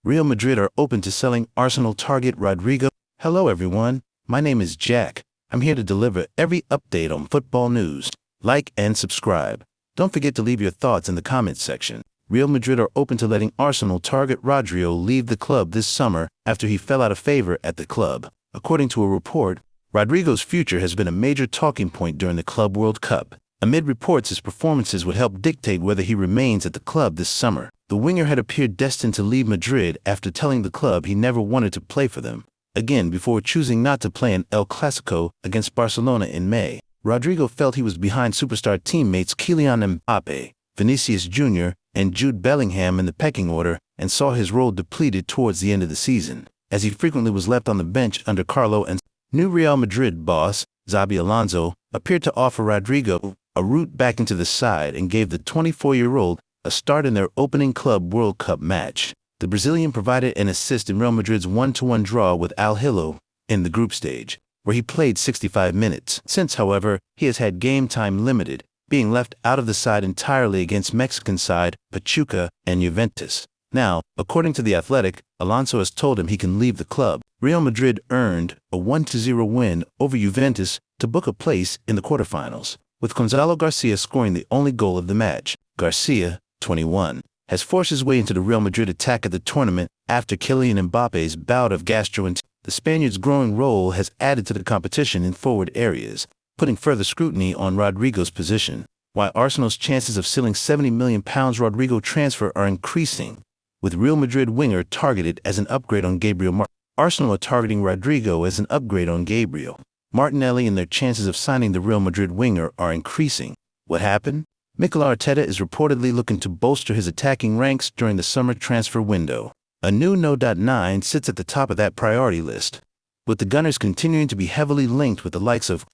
Real Madrid are open to selling Arsenal target Rodrygo. Hello everyone, my name is Jack. I'm here to deliver every update on football news. Like and subscribe. Don't forget to leave your thoughts in the comments section. Real Madrid are open to letting Arsenal target Rodrygo leave the club this summer after he fell out of favor at the club. According to a report, Rodrygo's future has been a major talking point during the Club World Cup. Amid reports his performances would help dictate whether he remains at the club this summer. The winger had appeared destined to leave Madrid after telling the club he never wanted to play for them again before choosing not to play in El Clasico against Barcelona in May. Rodrygo felt he was behind superstar teammates Kylian Mbappe, Vinicius Jr., and Jude Bellingham in the pecking order and saw his role depleted towards the end of the season, as he frequently was left on the bench under Carlo and new Real Madrid boss, Xabi Alonso, appeared to offer Rodrygo a route back into the side and gave the 24-year-old a start in their opening Club World Cup match. The Brazilian provided an assist in Real Madrid's 1-1 draw with Al Hilal in the group stage, where he played 65 minutes. Since, however, he has had game time limited, being left out of the side entirely against Mexican side Pachuca and Juventus. Now, according to The Athletic, Alonso has told him he can leave the club. Real Madrid earned a 1-0 win over Juventus to book a place in the quarterfinals, with Gonzalo Garcia scoring the only goal of the match. Garcia, 21, has forced his way into the Real Madrid attack at the tournament after Kylian Mbappe's bout of gastroenteritis. The Spaniard's growing role has added to the competition in forward areas, putting further scrutiny on Rodrygo's position. While Arsenal's chances of selling £70 million Rodrygo transfer are increasing, with Real Madrid winger targeted as an upgrade on Gabriel Martinelli. Arsenal are targeting Rodrygo as an upgrade on Gabriel Martinelli, and their chances of signing the Real Madrid winger are increasing. What happened? Mikel Arteta is reportedly looking to bolster his attacking ranks during the summer transfer window. A new No.9 sits at the top of that priority list, with the Gunners continuing to be heavily linked with the likes of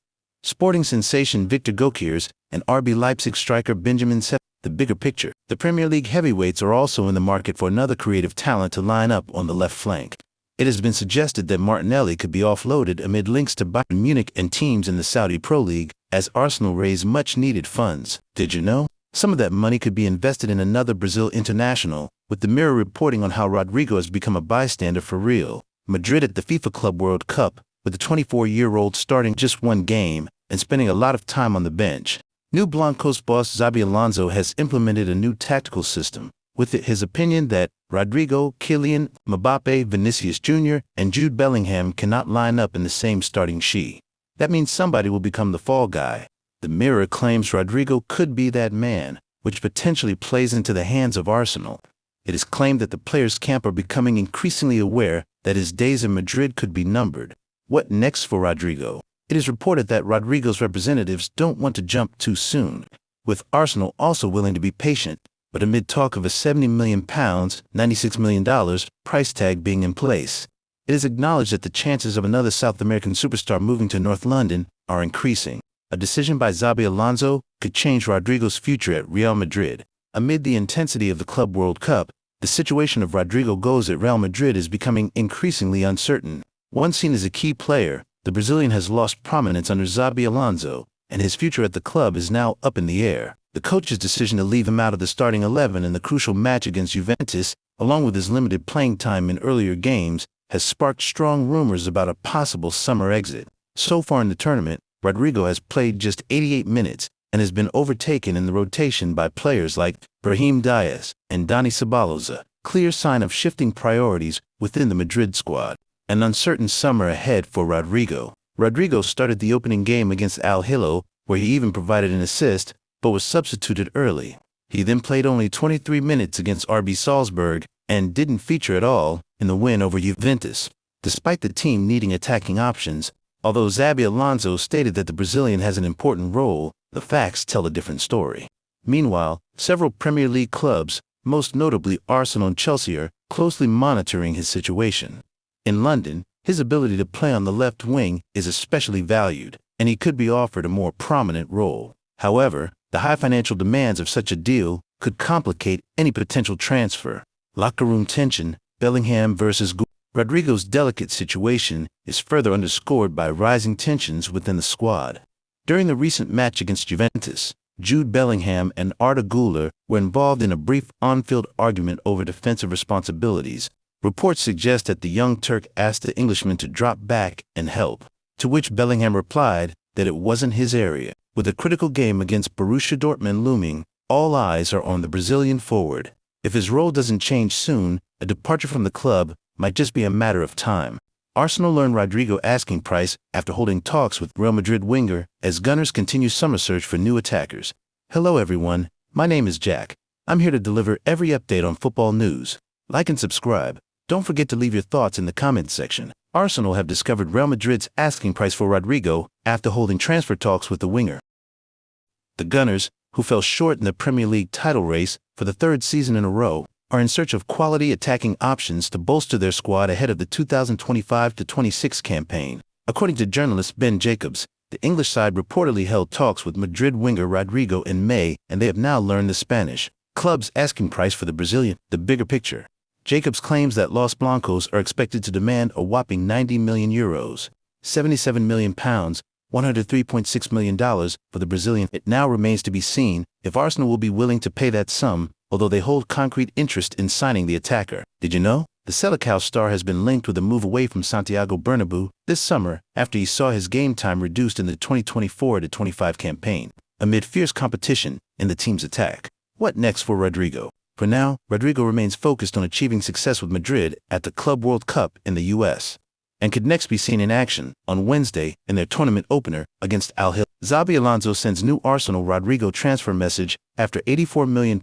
Sporting sensation Victor Gyökeres and RB Leipzig striker Benjamin Sepp. The bigger picture: the Premier League heavyweights are also in the market for another creative talent to line up on the left flank. It has been suggested that Martinelli could be offloaded amid links to Bayern Munich and teams in the Saudi Pro League as Arsenal raise much-needed funds. Did you know? Some of that money could be invested in another Brazil international, with the Mirror reporting on how Rodrygo has become a bystander for Real Madrid at the FIFA Club World Cup, with the 24-year-old starting just one game and spending a lot of time on the bench. New Blancos boss Xabi Alonso has implemented a new tactical system, with it his opinion that Rodrygo, Kylian Mbappe, Vinicius Jr., and Jude Bellingham cannot line up in the same starting sheet. That means somebody will become the fall guy. The Mirror claims Rodrygo could be that man, which potentially plays into the hands of Arsenal. It is claimed that the players' camp are becoming increasingly aware that his days in Madrid could be numbered. What next for Rodrygo? It is reported that Rodrygo's representatives don't want to jump too soon, with Arsenal also willing to be patient, but amid talk of a £70 million, $96 million price tag being in place. It is acknowledged that the chances of another South American superstar moving to North London are increasing. A decision by Xabi Alonso could change Rodrygo's future at Real Madrid. Amid the intensity of the Club World Cup, the situation of Rodrygo goes at Real Madrid is becoming increasingly uncertain. Once seen as a key player, the Brazilian has lost prominence under Xabi Alonso, and his future at the club is now up in the air. The coach's decision to leave him out of the starting 11 in the crucial match against Juventus, along with his limited playing time in earlier games, has sparked strong rumors about a possible summer exit. So far in the tournament, Rodrygo has played just 88 minutes and has been overtaken in the rotation by players like Brahim Diaz and Dani Ceballos, a clear sign of shifting priorities within the Madrid squad. An uncertain summer ahead for Rodrygo. Rodrygo started the opening game against Al Hilal, where he even provided an assist, but was substituted early. He then played only 23 minutes against RB Salzburg and didn't feature at all in the win over Juventus. Despite the team needing attacking options, although Xabi Alonso stated that the Brazilian has an important role, the facts tell a different story. Meanwhile, several Premier League clubs, most notably Arsenal and Chelsea, are closely monitoring his situation. In London, his ability to play on the left wing is especially valued, and he could be offered a more prominent role. However, the high financial demands of such a deal could complicate any potential transfer. Locker room tension, Bellingham versus Rodrygo's delicate situation is further underscored by rising tensions within the squad. During the recent match against Juventus, Jude Bellingham and Arda Güler were involved in a brief on-field argument over defensive responsibilities, Reports suggest that the young Turk asked the Englishman to drop back and help, to which Bellingham replied that it wasn't his area. With a critical game against Borussia Dortmund looming, all eyes are on the Brazilian forward. If his role doesn't change soon, a departure from the club might just be a matter of time. Arsenal learned Rodrygo asking price after holding talks with Real Madrid winger as Gunners continue summer search for new attackers. Hello everyone, my name is Jack. I'm here to deliver every update on football news. Like and subscribe. Don't forget to leave your thoughts in the comments section. Arsenal have discovered Real Madrid's asking price for Rodrygo after holding transfer talks with the winger. The Gunners, who fell short in the Premier League title race for the third season in a row, are in search of quality attacking options to bolster their squad ahead of the 2025-26 campaign. According to journalist Ben Jacobs, the English side reportedly held talks with Madrid winger Rodrygo in May, and they have now learned the Spanish club's asking price for the Brazilian. The bigger picture. Jacobs claims that Los Blancos are expected to demand a whopping €90 million, £77 million, $103.6 million for the Brazilian. It now remains to be seen if Arsenal will be willing to pay that sum, although they hold concrete interest in signing the attacker. Did you know? The Selecao star has been linked with a move away from Santiago Bernabeu this summer after he saw his game time reduced in the 2024-25 campaign, amid fierce competition in the team's attack. What next for Rodrygo? For now, Rodrygo remains focused on achieving success with Madrid at the Club World Cup in the US, and could next be seen in action on Wednesday in their tournament opener against Al Hilal. Xabi Alonso sends new Arsenal Rodrygo transfer message after £84 million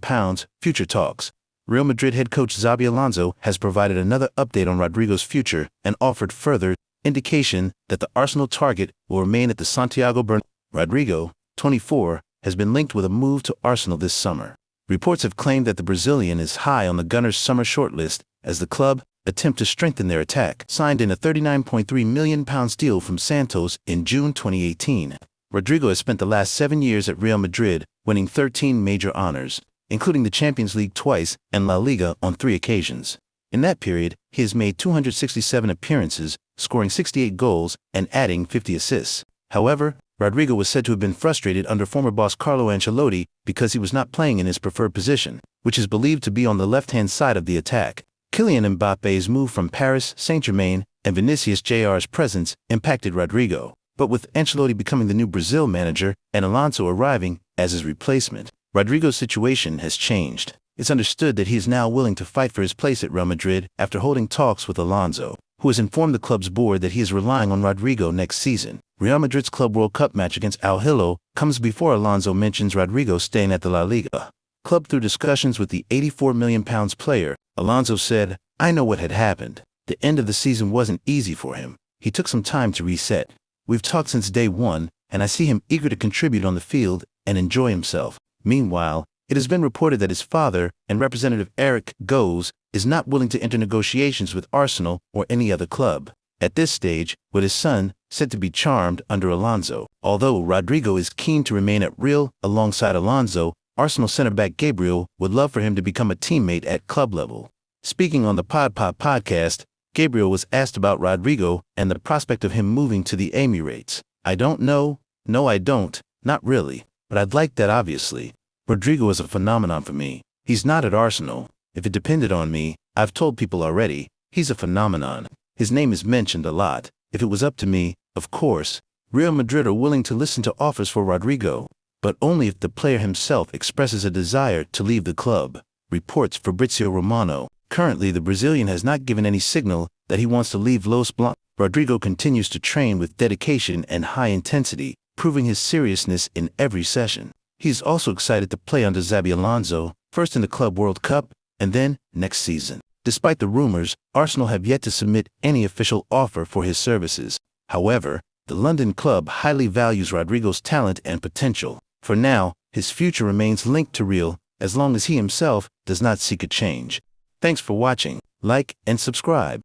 future talks. Real Madrid head coach Xabi Alonso has provided another update on Rodrygo's future and offered further indication that the Arsenal target will remain at the Santiago Bernabeu. Rodrygo, 24, has been linked with a move to Arsenal this summer. Reports have claimed that the Brazilian is high on the Gunners' summer shortlist as the club attempt to strengthen their attack, signed in a £39.3 million deal from Santos in June 2018. Rodrygo has spent the last 7 years at Real Madrid, winning 13 major honors, including the Champions League twice and La Liga on 3 occasions. In that period, he has made 267 appearances, scoring 68 goals and adding 50 assists. However, Rodrygo was said to have been frustrated under former boss Carlo Ancelotti because he was not playing in his preferred position, which is believed to be on the left-hand side of the attack. Kylian Mbappe's move from Paris Saint-Germain and Vinicius Jr.'s presence impacted Rodrygo, but with Ancelotti becoming the new Brazil manager and Alonso arriving as his replacement, Rodrygo's situation has changed. It's understood that he is now willing to fight for his place at Real Madrid after holding talks with Alonso, who has informed the club's board that he is relying on Rodrygo next season. Real Madrid's Club World Cup match against Al Hilal comes before Alonso mentions Rodrygo staying at the La Liga club. Through discussions with the £84 million player, Alonso said, "I know what had happened. The end of the season wasn't easy for him. He took some time to reset. We've talked since day one, and I see him eager to contribute on the field and enjoy himself." Meanwhile, it has been reported that his father and Representative Eric Goes is not willing to enter negotiations with Arsenal or any other club at this stage, with his son said to be charmed under Alonso. Although Rodrygo is keen to remain at Real alongside Alonso, Arsenal center-back Gabriel would love for him to become a teammate at club level. Speaking on the Pod podcast, Gabriel was asked about Rodrygo and the prospect of him moving to the Emirates. "I don't know. No, I don't. Not really. But I'd like that, obviously. Rodrygo is a phenomenon for me. He's not at Arsenal. If it depended on me, I've told people already, he's a phenomenon. His name is mentioned a lot. If it was up to me, of course, Real Madrid are willing to listen to offers for Rodrygo, but only if the player himself expresses a desire to leave the club," reports Fabrizio Romano. Currently, the Brazilian has not given any signal that he wants to leave Los Blancos. Rodrygo continues to train with dedication and high intensity, proving his seriousness in every session. He is also excited to play under Xabi Alonso, first in the Club World Cup, and then next season. Despite the rumors, Arsenal have yet to submit any official offer for his services. However, the London club highly values Rodrygo's talent and potential. For now, his future remains linked to Real, as long as he himself does not seek a change. Thanks for watching. Like and subscribe.